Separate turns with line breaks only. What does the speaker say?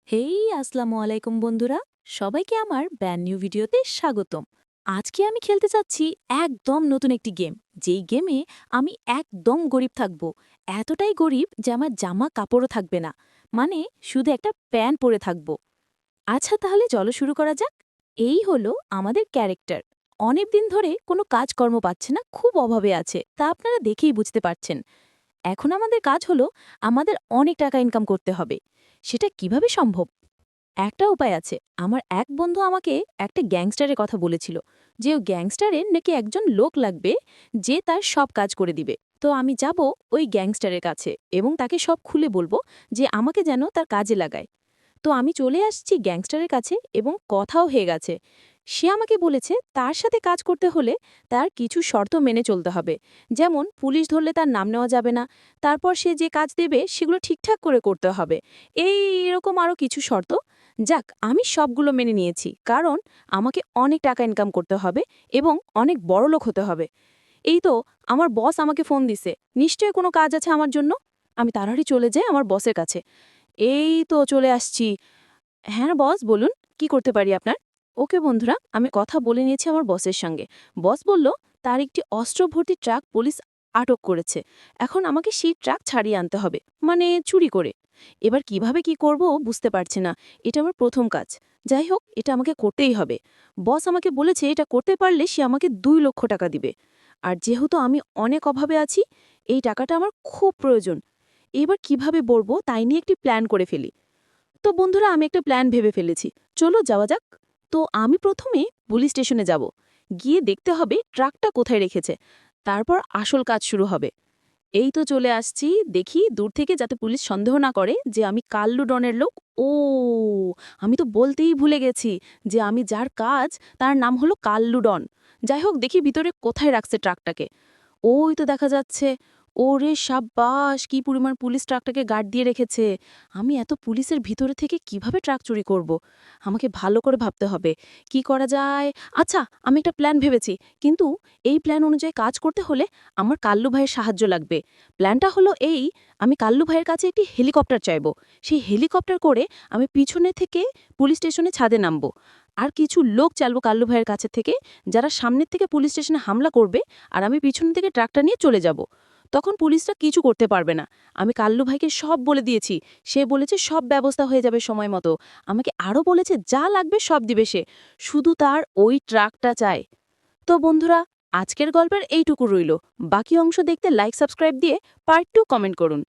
হেই আসসালামু আলাইকুম বন্ধুরা, সবাইকে আমার ব্র্যান্ড নিউ ভিডিওতে স্বাগতম। আজকে আমি খেলতে চাচ্ছি একদম নতুন একটি গেম, যেই গেমে আমি একদম গরিব থাকব। এতটাই গরিব যে আমার জামা কাপড়ও থাকবে না, মানে শুধু একটা প্যান্ট পরে থাকব। আচ্ছা, তাহলে চলো শুরু করা যাক। এই হলো আমাদের ক্যারেক্টার। অনেক দিন ধরে কোনো কাজকর্ম পাচ্ছে না, খুব অভাবে আছে, তা আপনারা দেখেই বুঝতে পারছেন। এখন আমাদের কাজ হলো আমাদের অনেক টাকা ইনকাম করতে হবে। সেটা কিভাবে সম্ভব? একটা উপায় আছে। আমার এক বন্ধু আমাকে একটা গ্যাংস্টারের কথা বলেছিল, যে ও গ্যাংস্টারের নাকি একজন লোক লাগবে, যে তার সব কাজ করে দিবে। তো আমি যাব ওই গ্যাংস্টারের কাছে এবং তাকে সব খুলে বলবো যে আমাকে যেন তার কাজে লাগায়। তো আমি চলে আসছি গ্যাংস্টারের কাছে এবং কথাও হয়ে গেছে। সে আমাকে বলেছে তার সাথে কাজ করতে হলে তার কিছু শর্ত মেনে চলতে হবে। যেমন পুলিশ ধরলে তার নাম নেওয়া যাবে না, তারপর সে যে কাজ দেবে সেগুলো ঠিকঠাক করে করতে হবে। এরকম আরও কিছু শর্ত। যাক, আমি সবগুলো মেনে নিয়েছি, কারণ আমাকে অনেক টাকা ইনকাম করতে হবে এবং অনেক বড়লোক হতে হবে। এই তো আমার বস আমাকে ফোন দিছে, নিশ্চয়ই কোনো কাজ আছে আমার জন্য। আমি তাড়াতাড়ি চলে যাই আমার বসের কাছে। এই তো চলে আসছি। হ্যাঁ বস, বলুন, কি করতে পারি আপনার? ওকে বন্ধুরা, আমি কথা বলে নিয়েছি আমার বসের সঙ্গে। বস বলল তার একটি অস্ত্র ভর্তি ট্রাক পুলিশ আটক করেছে। এখন আমাকে সেই ট্রাক ছাড়িয়ে আনতে হবে, মানে চুরি করে। এবার কিভাবে কি করব বুঝতে পারছি না। এটা আমার প্রথম কাজ। যাই হোক, এটা আমাকে করতেই হবে। বস আমাকে বলেছে এটা করতে পারলে সে আমাকে 2 লক্ষ টাকা দিবে। আর যেহেতু আমি অনেক অভাবে আছি, এই টাকাটা আমার খুব প্রয়োজন। এবার কিভাবে বলবো তাই নিয়ে একটি প্ল্যান করে ফেলি। তো বন্ধুরা, আমি একটা প্ল্যান ভেবে ফেলেছি, চলো যাওয়া যাক। তো আমি প্রথমে পুলিশ স্টেশনে যাব, গিয়ে দেখতে হবে ট্রাকটা কোথায় রেখেছে। তারপর আসল কাজ শুরু হবে। এই তো চলে আসছি, দেখি দূর থেকে যাতে পুলিশ সন্দেহ না করে যে আমি কাল্লু ডনের লোক। ও, আমি তো বলতেই ভুলে গেছি যে আমি যার কাজ তার নাম হলো কাল্লু ডন। যাই হোক, দেখি ভিতরে কোথায় রাখছে ট্রাকটাকে। ওই তো দেখা যাচ্ছে। ওরে সাব্বাস, কি পরিমাণ পুলিশ ট্রাকটাকে গার্ড দিয়ে রেখেছে। আমি এত পুলিশের ভিতরে থেকে কিভাবে ট্রাক চুরি করব? আমাকে ভালো করে ভাবতে হবে কি করা যায়। আচ্ছা, আমি একটা প্ল্যান ভেবেছি, কিন্তু এই প্ল্যান অনুযায়ী কাজ করতে হলে আমার কাল্লু ভাইয়ের সাহায্য লাগবে। প্ল্যানটা হলো এই, আমি কাল্লু ভাইয়ের কাছে একটি হেলিকপ্টার চাইব। সেই হেলিকপ্টার করে আমি পিছনে থেকে পুলিশ স্টেশনে ছাদে নামব। আর কিছু লোক চালবো কাল্লু ভাইয়ের কাছে থেকে, যারা সামনের থেকে পুলিশ স্টেশনে হামলা করবে, আর আমি পিছন থেকে ট্রাকটা নিয়ে চলে যাব। তখন পুলিশরা কিছু করতে পারবে না। আমি কাল্লু ভাইকে সব বলে দিয়েছি। সে বলেছে সব ব্যবস্থা হয়ে যাবে সময় মতো। আমাকে আরও বলেছে যা লাগবে সব দিবে সে। শুধু তার ওই ট্রাকটা চায়। তো বন্ধুরা, আজকের গল্পের এইটুকু রইল। বাকি অংশ দেখতে লাইক সাবস্ক্রাইব দিয়ে পার্ট 2 কমেন্ট করুন।